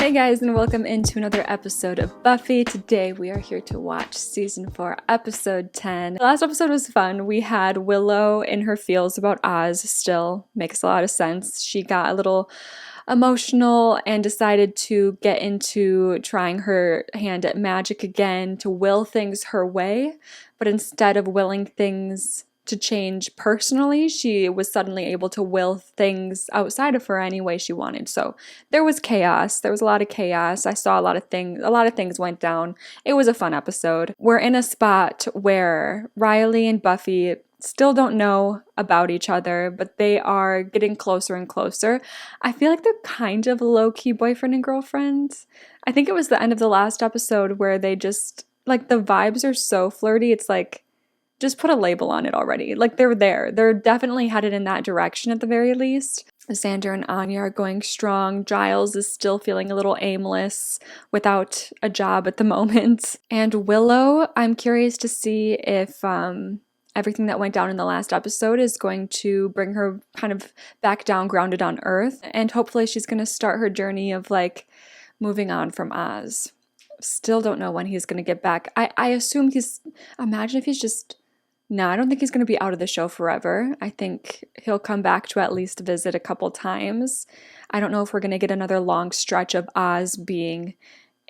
Hey guys, and welcome into another episode of Buffy. Today we are here to watch season 4, episode 10. The last episode was fun. We had Willow in her feels about Oz. Still makes a lot of sense. She got a little emotional and decided to get into trying her hand at magic again, to will things her way. But instead of willing things to change personally, she was suddenly able to will things outside of her any way she wanted. So there was chaos. There was a lot of chaos. I saw a lot of things went down. It was a fun episode. We're in a spot where Riley and Buffy still don't know about each other, but they are getting closer and closer. I feel like they're kind of low-key boyfriend and girlfriend. I think it was the end of the last episode where they just, like, the vibes are so flirty. It's like, just put a label on it already. Like, they're there. They're definitely headed in that direction at the very least. Xander and Anya are going strong. Giles is still feeling a little aimless without a job at the moment. And Willow, I'm curious to see if everything that went down in the last episode is going to bring her kind of back down, grounded on Earth. And hopefully she's going to start her journey of, like, moving on from Oz. Still don't know when he's going to get back. I assume imagine if he's just... No, I don't think he's going to be out of the show forever. I think he'll come back to at least visit a couple times. I don't know if we're going to get another long stretch of Oz being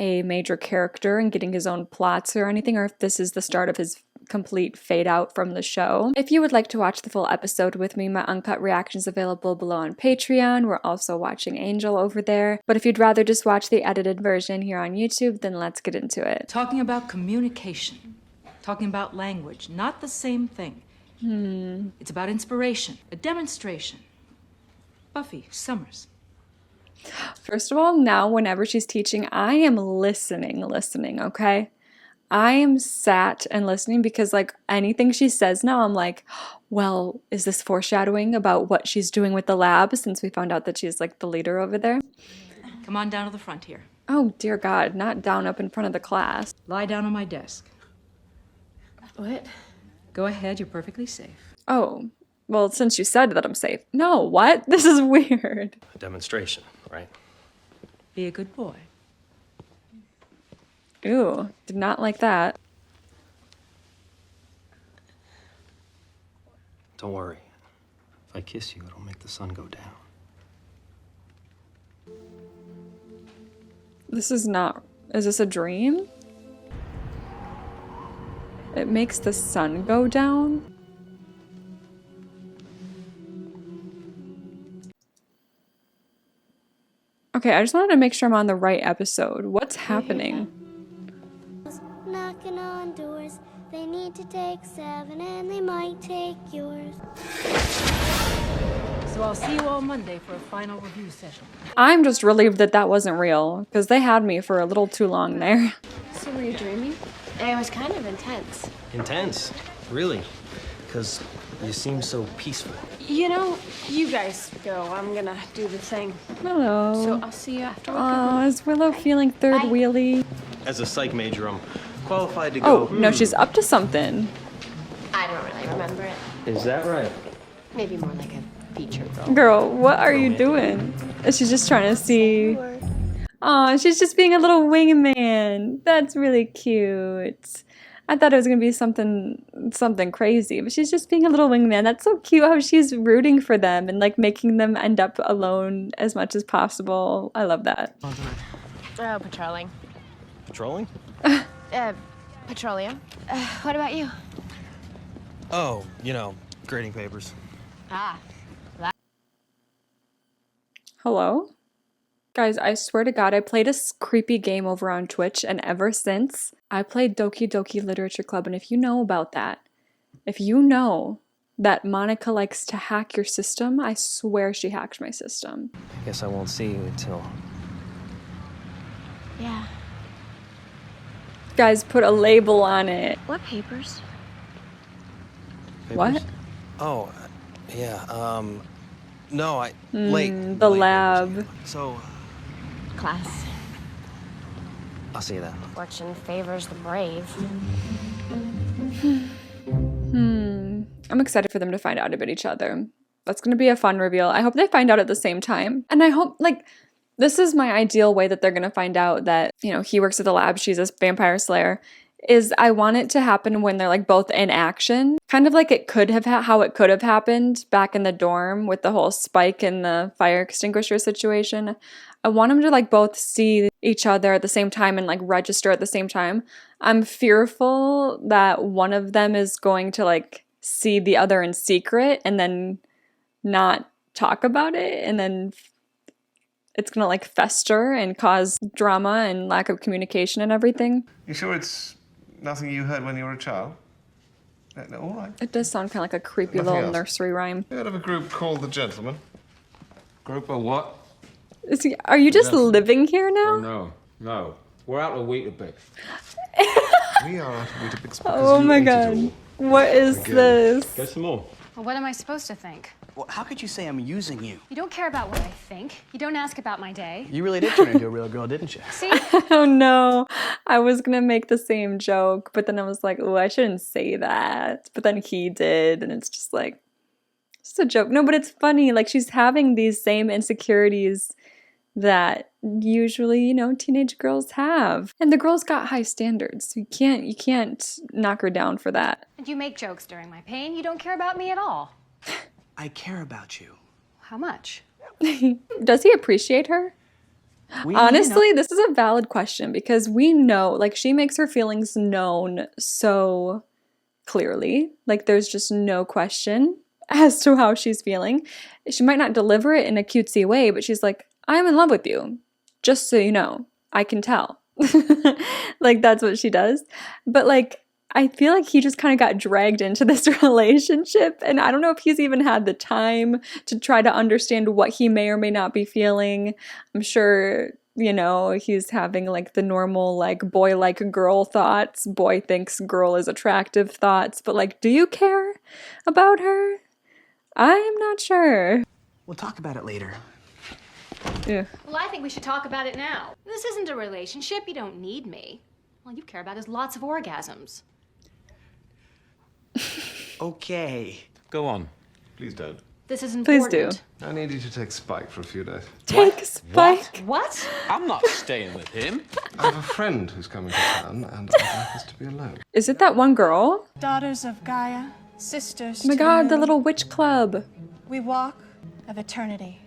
a major character and getting his own plots or anything, or if this is the start of his complete fade out from the show. If you would like to watch the full episode with me, my uncut reaction is available below on Patreon. We're also watching Angel over there. But if you'd rather just watch the edited version here on YouTube, then let's get into it. Talking about communication. Talking about language, not the same thing. It's about inspiration, a demonstration. Buffy Summers. First of all, now whenever she's teaching, I am listening, okay? I am sat and listening because, like, anything she says now, I'm like, well, is this foreshadowing about what she's doing with the lab, since we found out that she's, like, the leader over there? Come on down to the front here. Oh, dear God, not down up in front of the class. Lie down on my desk. What? Go ahead, you're perfectly safe. Oh, well, since you said that I'm safe. No, what? This is weird. A demonstration, right? Be a good boy. Ew, did not like that. Don't worry. If I kiss you, it'll make the sun go down. This is not... Is this a dream? It makes the sun go down? Okay, I just wanted to make sure I'm on the right episode. What's happening? Knocking on doors, they need to take 7 and they might take yours. So I'll see you all Monday for a final review session. I'm just relieved that that wasn't real, because they had me for a little too long there. So were you dreaming? It was kind of intense. Intense? Really? Because you seem so peaceful. You know, you guys go. I'm gonna do the thing. Hello. So I'll see you after work. Aw, is Willow feeling third wheelie? As a psych major, I'm qualified to go... Oh, no, she's up to something. I don't really remember it. Is that right? Maybe more like a feature role. Girl, what are you doing? Is she just trying to see... Aw, she's just being a little wingman. That's really cute. I thought it was gonna be something crazy, but she's just being a little wingman. That's so cute how she's rooting for them and, like, making them end up alone as much as possible. I love that. Oh, patrolling. Patrolling? Petroleum. What about you? Oh, grading papers. Ah. Hello? Guys, I swear to God, I played a creepy game over on Twitch, and ever since, I played Doki Doki Literature Club, and if you know about that, if you know that Monica likes to hack your system, I swear she hacked my system. I guess I won't see you until... Yeah. Guys, put a label on it. What papers? Papers? What? Oh, yeah, no, The late lab. papers. So, Class. I'll see you then. Fortune favors the brave. I'm excited for them to find out about each other. That's gonna be a fun reveal. I hope they find out at the same time. And I hope, like, This is my ideal way that they're going to find out that, he works at the lab, she's a vampire slayer, is I want it to happen when they're like both in action. Kind of like it could have how it could have happened back in the dorm with the whole Spike and the fire extinguisher situation. I want them to like both see each other at the same time and like register at the same time. I'm fearful that one of them is going to like see the other in secret and then not talk about it, and then it's gonna like fester and cause drama and lack of communication and everything. You sure it's nothing you heard when you were a child? No, all right. It does sound kind of like a creepy Nothing little else? nursery rhyme. You heard of a group called the Gentlemen? Group of what? Are you just living here Oh, now? no. We're out of Weetabix. We are out of Weetabix because Oh you my ate it god. all. What is Again. this? Get some more. Well, what am I supposed to think? Well, how could you say I'm using you? You don't care about what I think. You don't ask about my day. You really did turn into a real girl, didn't you? See? Oh no. I was gonna make the same joke, but then I was like, oh, I shouldn't say that. But then he did, and it's just like, it's just a joke. No, but it's funny. Like, she's having these same insecurities that usually, teenage girls have. And the girl's got high standards. You can't knock her down for that. And you make jokes during my pain. You don't care about me at all. I care about you. How much? Does he appreciate her? We Honestly, this is a valid question because we know, like, she makes her feelings known so clearly. Like, there's just no question as to how she's feeling. She might not deliver it in a cutesy way, but she's like, I'm in love with you. Just so you know, I can tell. Like, that's what she does. But, like, I feel like he just kind of got dragged into this relationship, and I don't know if he's even had the time to try to understand what he may or may not be feeling. I'm sure, he's having like the normal like boy like girl thoughts, boy thinks girl is attractive thoughts, but like, do you care about her? I'm not sure. We'll talk about it later. Yeah. Well, I think we should talk about it now. This isn't a relationship. You don't need me. All you care about is lots of orgasms. Okay. Go on. Please don't. This is Please important. do. I need you to take Spike for a few days. Take Spike. What? I'm not staying with him. I have a friend who's coming to town, and I'd like us to be alone. Is it that one girl? Daughters of Gaia, sisters Oh my to god, the moon, little witch club. we walk of eternity.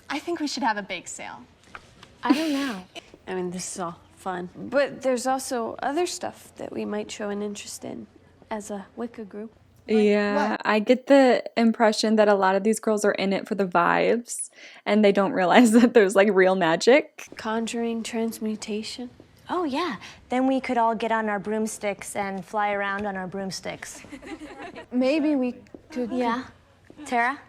I think we should have a bake sale. I don't know. I mean, this is all fun. But there's also other stuff that we might show an interest in as a Wicca group. Yeah, I get the impression that a lot of these girls are in it for the vibes and they don't realize that there's like real magic. Conjuring transmutation. Oh, yeah. Then we could all get on our broomsticks and fly around on our broomsticks. Maybe we could. Yeah. Tara?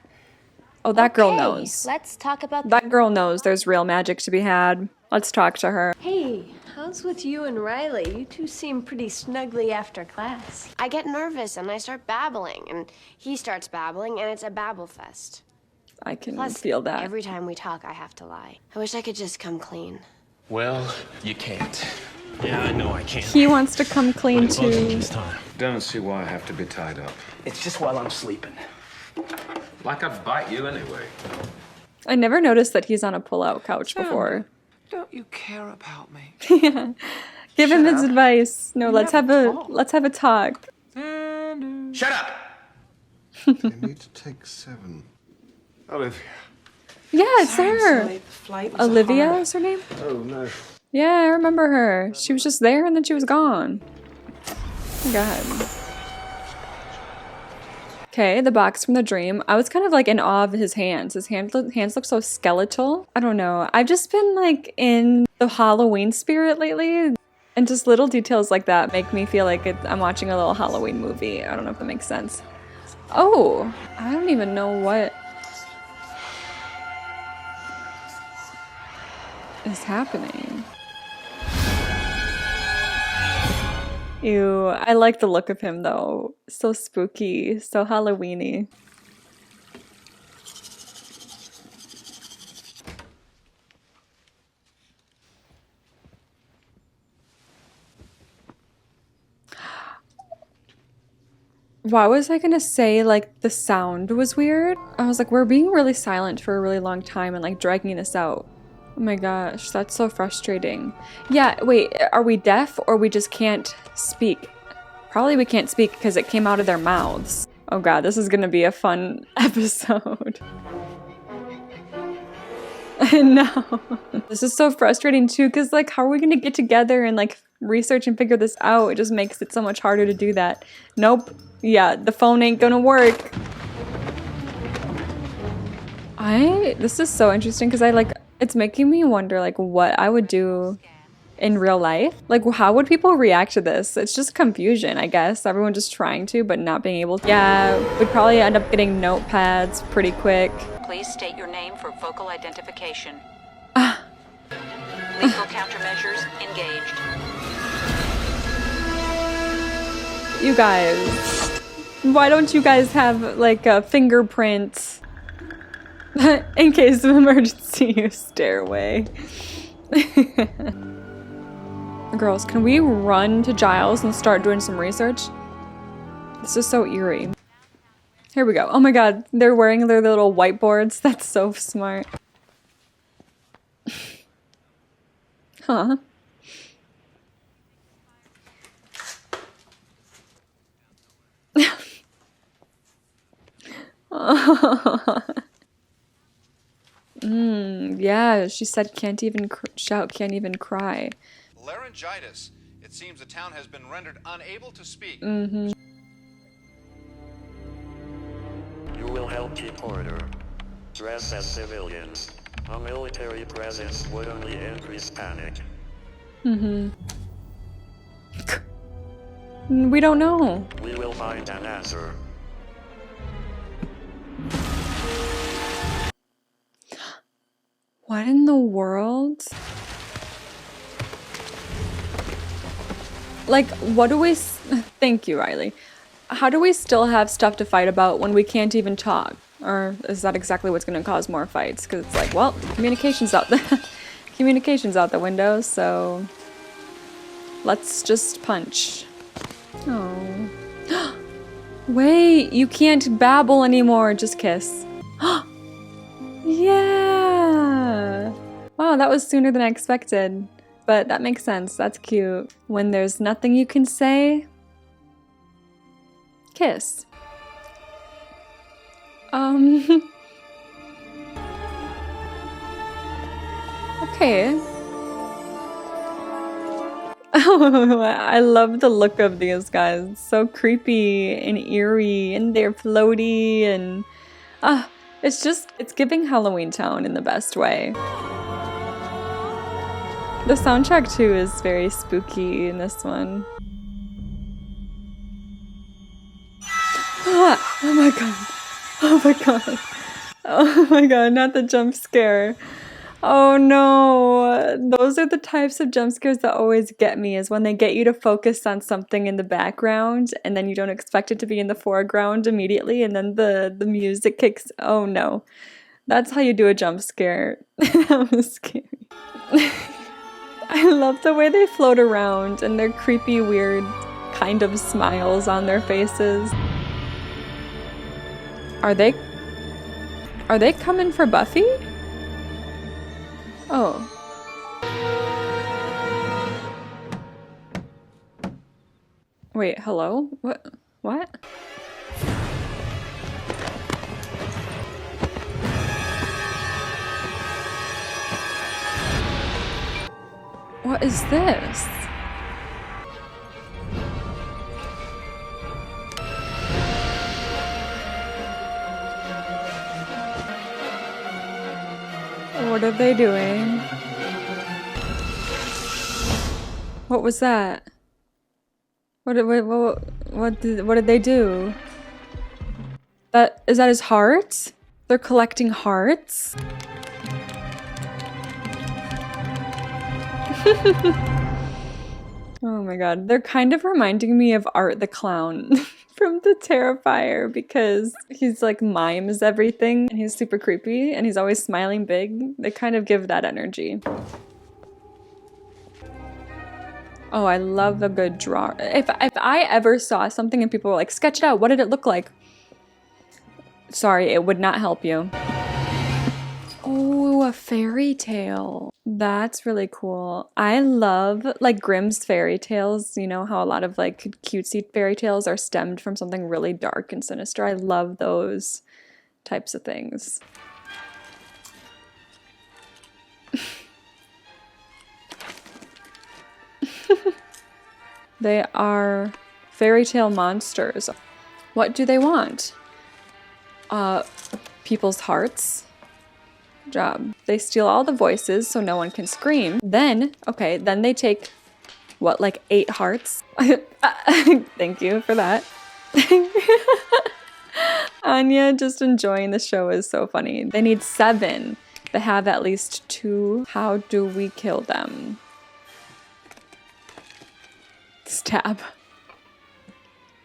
Oh, that girl Okay, knows. Let's talk about That girl knows there's real magic to be had. Let's talk to her. Hey, how's with you and Riley? You two seem pretty snuggly after class. I get nervous and I start babbling, and he starts babbling, and it's a babble fest. I can Plus, feel that. every time we talk, I have to lie. I wish I could just come clean. Well, you can't. Yeah, I know I can't. He wants to come clean But it wasn't too. this time. Don't see why I have to be tied up. It's just while I'm sleeping. Like I'd bite you anyway. I never noticed that he's on a pull-out couch before. Don't you care about me? Yeah. Give him his advice. No, let's have a talk. Shut up! You need to take 7. Olivia. Yeah, it's her. Olivia is her name? Oh, no. Yeah, I remember her. She was just there and then she was gone. Oh my god. Okay, the box from the dream. I was kind of like in awe of his hands. His hands look so skeletal. I don't know. I've just been like in the Halloween spirit lately. And just little details like that make me feel like I'm watching a little Halloween movie. I don't know if that makes sense. Oh, I don't even know what is happening. Ew, I like the look of him though. So spooky, so Halloween-y. Why was I gonna say, like, the sound was weird? I was like, we're being really silent for a really long time and, like, dragging this out. Oh my gosh, that's so frustrating. Yeah, wait, are we deaf or we just can't speak? Probably we can't speak because it came out of their mouths. Oh god, this is gonna be a fun episode. I know. This is so frustrating too, because like, how are we gonna get together and like research and figure this out? It just makes it so much harder to do that. Nope. Yeah, the phone ain't gonna work. This is so interesting because it's making me wonder like what I would do in real life. Like, how would people react to this? It's just confusion, I guess. Everyone just trying to, but not being able to. Yeah, we'd probably end up getting notepads pretty quick. Please state your name for vocal identification. Lethal countermeasures engaged. You guys, why don't you guys have like a fingerprint in case of emergency stairway? Girls, can we run to Giles and start doing some research? This is so eerie. Here we go. Oh my god, they're wearing their little whiteboards. That's so smart. Huh. Yeah, she said can't even shout, can't even cry. Laryngitis. It seems the town has been rendered unable to speak. You will help keep order. Dress as civilians. A military presence would only increase panic. We don't know. We will find an answer. What in the world? Like, what do we... Thank you, Riley. How do we still have stuff to fight about when we can't even talk? Or is that exactly what's going to cause more fights? Because it's like, well, communication's out the... communication's out the window, so... let's just punch. Oh. Wait, you can't babble anymore, just kiss. Yeah! Wow, that was sooner than I expected. But that makes sense, that's cute. When there's nothing you can say, kiss. Okay. Oh, I love the look of these guys. So creepy and eerie, and they're floaty, and it's giving Halloween Town in the best way. The soundtrack too is very spooky in this one. Oh my god. Oh my god. Oh my god, not the jump scare. Oh no. Those are the types of jump scares that always get me, is when they get you to focus on something in the background and then you don't expect it to be in the foreground immediately, and then the music kicks. Oh no. That's how you do a jump scare. That was scary. I love the way they float around and their creepy, weird kind of smiles on their faces. Are they coming for Buffy? Oh. Wait, hello? What? What? What is this? What are they doing? What was that? What did they do? Is that his heart? They're collecting hearts? Oh my god, they're kind of reminding me of Art the Clown from the Terrifier, because he's like mimes everything and he's super creepy and he's always smiling big. They kind of give that energy. Oh, I love a good draw. If I ever saw something and people were like, sketch it out, what did it look like? Sorry, it would not help you. Oh, a fairy tale. That's really cool. I love like Grimm's fairy tales. You know how a lot of like cutesy fairy tales are stemmed from something really dark and sinister. I love those types of things. They are fairy tale monsters. What do they want? People's hearts. Good job. They steal all the voices so no one can scream. Then, okay, then they take, what, like 8 hearts? Thank you for that. Anya just enjoying the show is so funny. They need 7. They have at least 2. How do we kill them? Stab.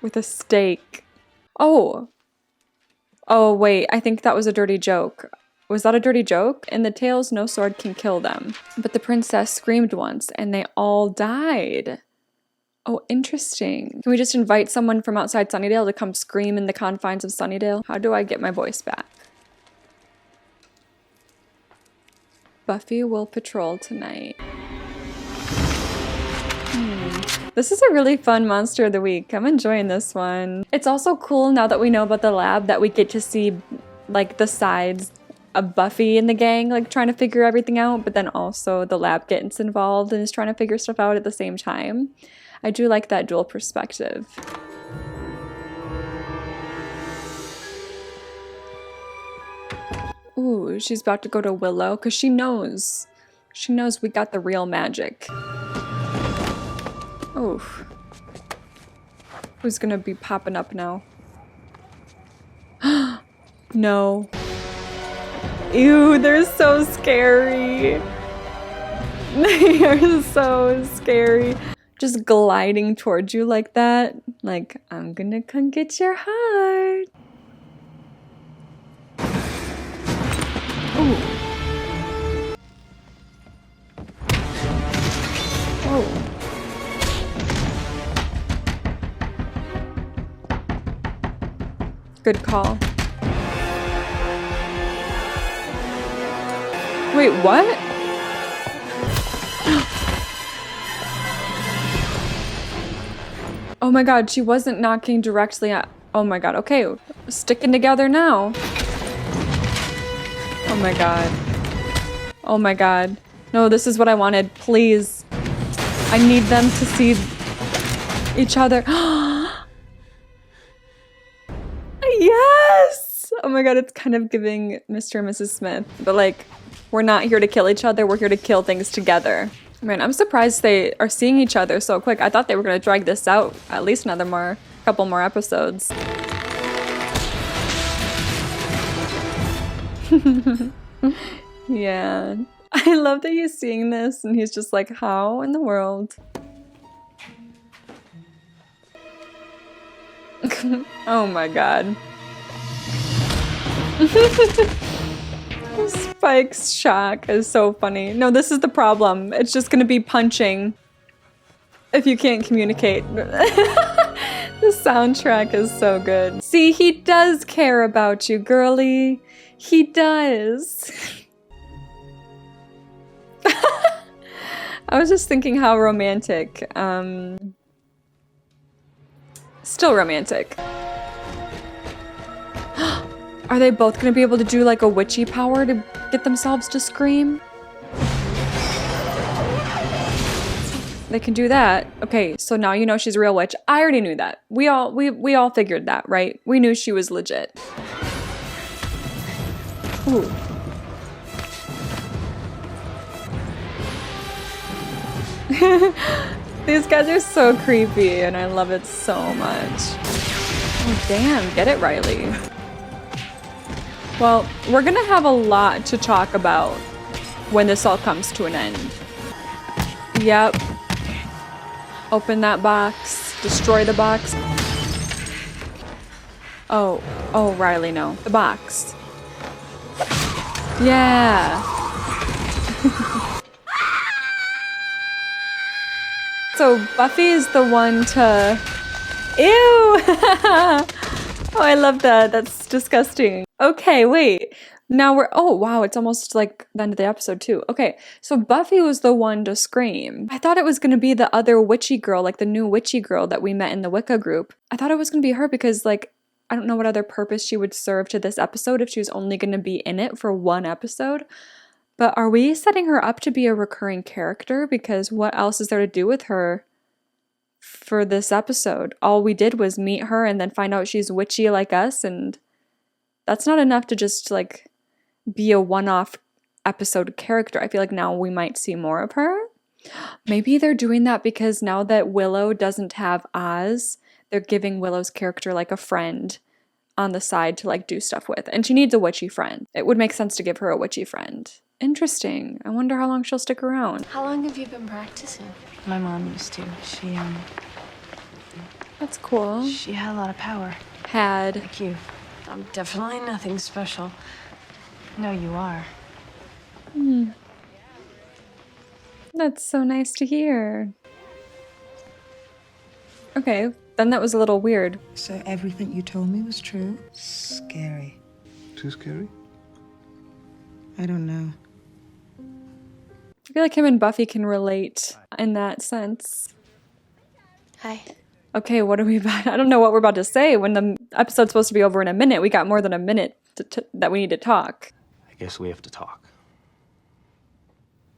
With a stake. Oh. Oh, wait. I think that was a dirty joke. Was that a dirty joke? In the tales, no sword can kill them. But the princess screamed once and they all died. Oh, interesting. Can we just invite someone from outside Sunnydale to come scream in the confines of Sunnydale? How do I get my voice back? Buffy will patrol tonight. This is a really fun monster of the week. I'm enjoying this one. It's also cool now that we know about the lab that we get to see like the sides of Buffy and the gang like trying to figure everything out, but then also the lab gets involved and is trying to figure stuff out at the same time. I do like that dual perspective. Ooh, she's about to go to Willow because she knows we got the real magic. Oof. Who's gonna be popping up now? No. Ew, they're so scary. They are so scary. Just gliding towards you like that. Like, I'm gonna come get your heart. Ooh. Oh. Good call. Wait, what? Oh my god, she wasn't knocking directly at... Oh my god, okay. Sticking together now. Oh my god. Oh my god. No, this is what I wanted. Please. I need them to see each other. Yes! Oh my god, it's kind of giving Mr. and Mrs. Smith. But like, we're not here to kill each other, we're here to kill things together. Man, I'm surprised they are seeing each other so quick. I thought they were gonna drag this out at least couple more episodes. Yeah. I love that he's seeing this and he's just like, how in the world? Oh my god. Spike's shock is so funny. No, this is the problem. It's just gonna be punching if you can't communicate. The soundtrack is so good. See, he does care about you, girly. He does. I was just thinking how romantic. Still romantic. Are they both gonna be able to do like a witchy power to get themselves to scream? They can do that. Okay, so now you know she's a real witch. I already knew that. We all figured that, right? We knew she was legit. Ooh. These guys are so creepy and I love it so much. Oh damn, get it, Riley. Well, we're gonna have a lot to talk about when this all comes to an end. Yep. Open that box. Destroy the box. Oh, Riley, no. The box. Yeah. So Buffy is the one to... Ew! Oh, I love that. That's disgusting. Okay, wait. Now we're... Oh, wow, it's almost like the end of the episode, too. Okay, so Buffy was the one to scream. I thought it was going to be the other witchy girl, like the new witchy girl that we met in the Wicca group. I thought it was going to be her because, like, I don't know what other purpose she would serve to this episode if she was only going to be in it for one episode. But are we setting her up to be a recurring character? Because what else is there to do with her for this episode? All we did was meet her and then find out she's witchy like us, and that's not enough to just, like, be a one-off episode character. I feel like now we might see more of her. Maybe they're doing that because now that Willow doesn't have Oz, they're giving Willow's character like a friend on the side to like do stuff with. And she needs a witchy friend. It would make sense to give her a witchy friend. Interesting. I wonder how long she'll stick around. How long have you been practicing? My mom used to. She, That's cool. She had a lot of power. Had. Like you. I'm definitely nothing special. No, you are. That's so nice to hear. Okay, then that was a little weird. So everything you told me was true? Scary. Too scary? I don't know. I feel like him and Buffy can relate in that sense. Hi. Okay, what are we about? I don't know what we're about to say. When the episode's supposed to be over in a minute, we got more than a minute that we need to talk. I guess we have to talk.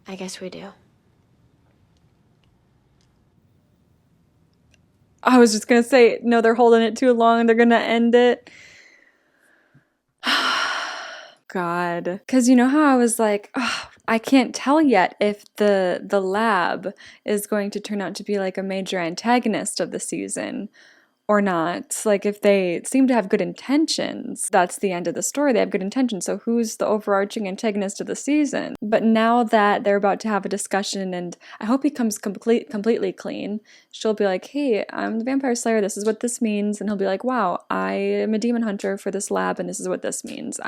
I guess we do. I was just gonna say, no, they're holding it too long. They're gonna end it. God. Because you know how I was like, oh, I can't tell yet if the lab is going to turn out to be like a major antagonist of the season or not. Like if they seem to have good intentions, that's the end of the story. They have good intentions. So who's the overarching antagonist of the season? But now that they're about to have a discussion, and I hope he comes completely clean, she'll be like, hey, I'm the vampire slayer. This is what this means. And he'll be like, wow, I am a demon hunter for this lab, and this is what this means.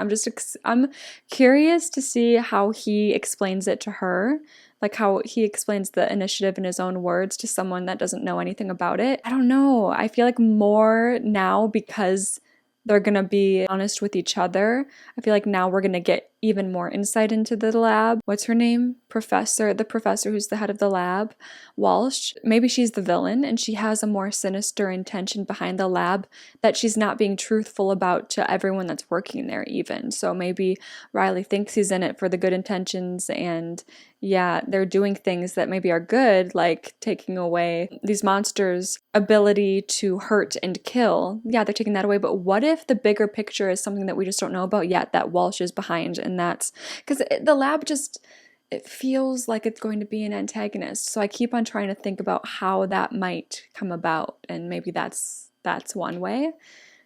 I'm curious to see how he explains it to her. Like how he explains the initiative in his own words to someone that doesn't know anything about it. I don't know. I feel like more now because they're gonna be honest with each other. I feel like now we're gonna get even more insight into the lab. What's her name? The professor who's the head of the lab, Walsh. Maybe she's the villain and she has a more sinister intention behind the lab that she's not being truthful about to everyone that's working there even. So maybe Riley thinks he's in it for the good intentions, and yeah, they're doing things that maybe are good, like taking away these monsters' ability to hurt and kill. Yeah, they're taking that away, but what if the bigger picture is something that we just don't know about yet that Walsh is behind? And that's because the lab just, it feels like it's going to be an antagonist. So I keep on trying to think about how that might come about, and maybe that's one way.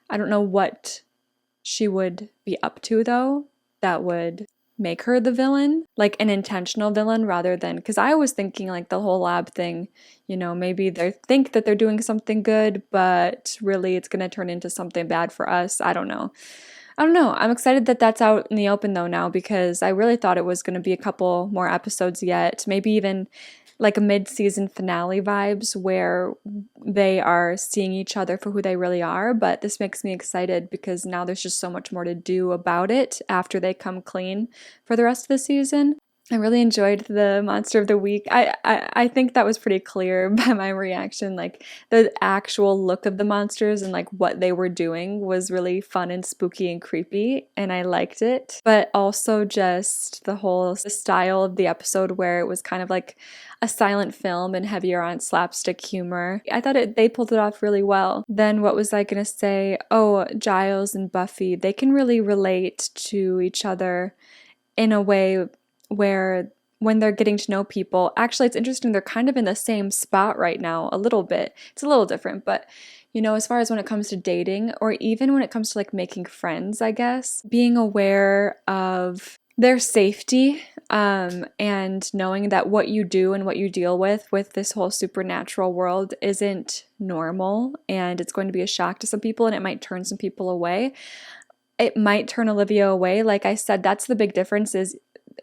I don't know what she would be up to though that would make her the villain, like an intentional villain rather than, because I was thinking like the whole lab thing, you know, maybe they think that they're doing something good, but really it's going to turn into something bad for us. I don't know. I'm excited that that's out in the open though now, because I really thought it was going to be a couple more episodes yet, maybe even like a mid-season finale vibes where they are seeing each other for who they really are. But this makes me excited because now there's just so much more to do about it after they come clean for the rest of the season. I really enjoyed the Monster of the Week. I think that was pretty clear by my reaction. Like the actual look of the monsters and like what they were doing was really fun and spooky and creepy, and I liked it. But also just the whole style of the episode where it was kind of like a silent film and heavier on slapstick humor. I thought they pulled it off really well. Then what was I gonna say? Oh, Giles and Buffy, they can really relate to each other in a way where when they're getting to know people, actually it's interesting, they're kind of in the same spot right now a little bit. It's a little different, but you know, as far as when it comes to dating or even when it comes to like making friends, I guess, being aware of their safety and knowing that what you do and what you deal with this whole supernatural world isn't normal, and it's going to be a shock to some people and it might turn some people away. It might turn Olivia away. Like I said, that's the big difference, is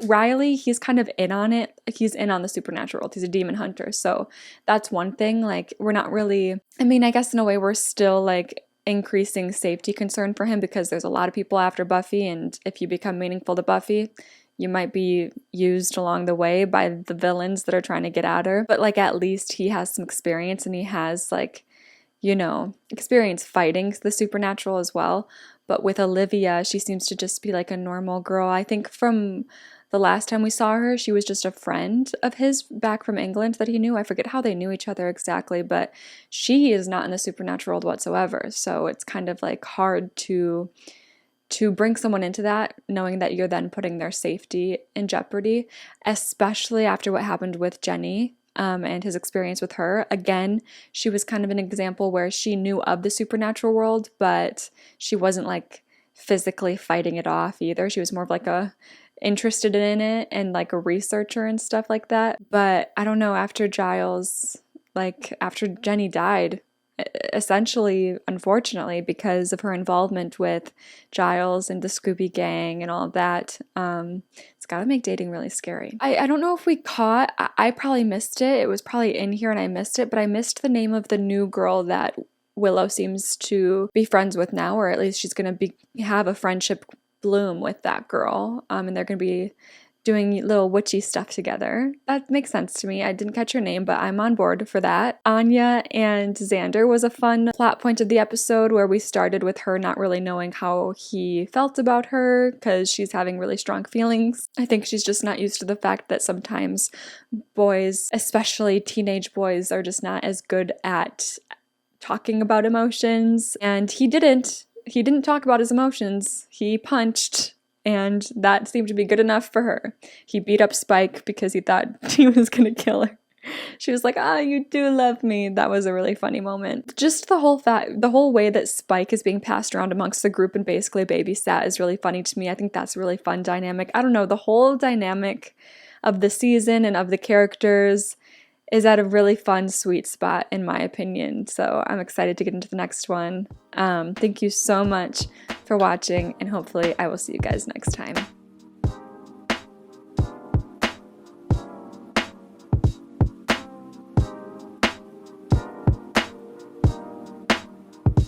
Riley, he's kind of in on it. He's in on the supernatural world. He's a demon hunter. So that's one thing. Like, we're not really, I mean, I guess in a way we're still like increasing safety concern for him because there's a lot of people after Buffy, and if you become meaningful to Buffy, you might be used along the way by the villains that are trying to get at her. But like, at least he has some experience, and he has like, you know, experience fighting the supernatural as well. But with Olivia, she seems to just be like a normal girl. I think from the last time we saw her, she was just a friend of his back from England that he knew. I forget how they knew each other exactly, but she is not in the supernatural world whatsoever. So it's kind of like hard to bring someone into that, knowing that you're then putting their safety in jeopardy, especially after what happened with Jenny. And his experience with her. Again, she was kind of an example where she knew of the supernatural world, but she wasn't like physically fighting it off either. She was more of like interested in it and like a researcher and stuff like that. But I don't know, after Jenny died, essentially, unfortunately, because of her involvement with Giles and the Scooby Gang and all of that, it's gotta make dating really scary. I don't know if we caught, I probably missed it. It was probably in here and I missed it, but I missed the name of the new girl that Willow seems to be friends with now, or at least she's gonna have a friendship bloom with that girl, and they're gonna be doing little witchy stuff together. That makes sense to me. I didn't catch her name, but I'm on board for that. Anya and Xander was a fun plot point of the episode where we started with her not really knowing how he felt about her because she's having really strong feelings. I think she's just not used to the fact that sometimes boys, especially teenage boys, are just not as good at talking about emotions. And he didn't talk about his emotions. He punched. And that seemed to be good enough for her. He beat up Spike because he thought he was gonna kill her. She was like, you do love me. That was a really funny moment. Just the whole way that Spike is being passed around amongst the group and basically babysat is really funny to me. I think that's a really fun dynamic. I don't know, the whole dynamic of the season and of the characters is at a really fun, sweet spot, in my opinion. So I'm excited to get into the next one. Thank you so much for watching, and hopefully I will see you guys next time.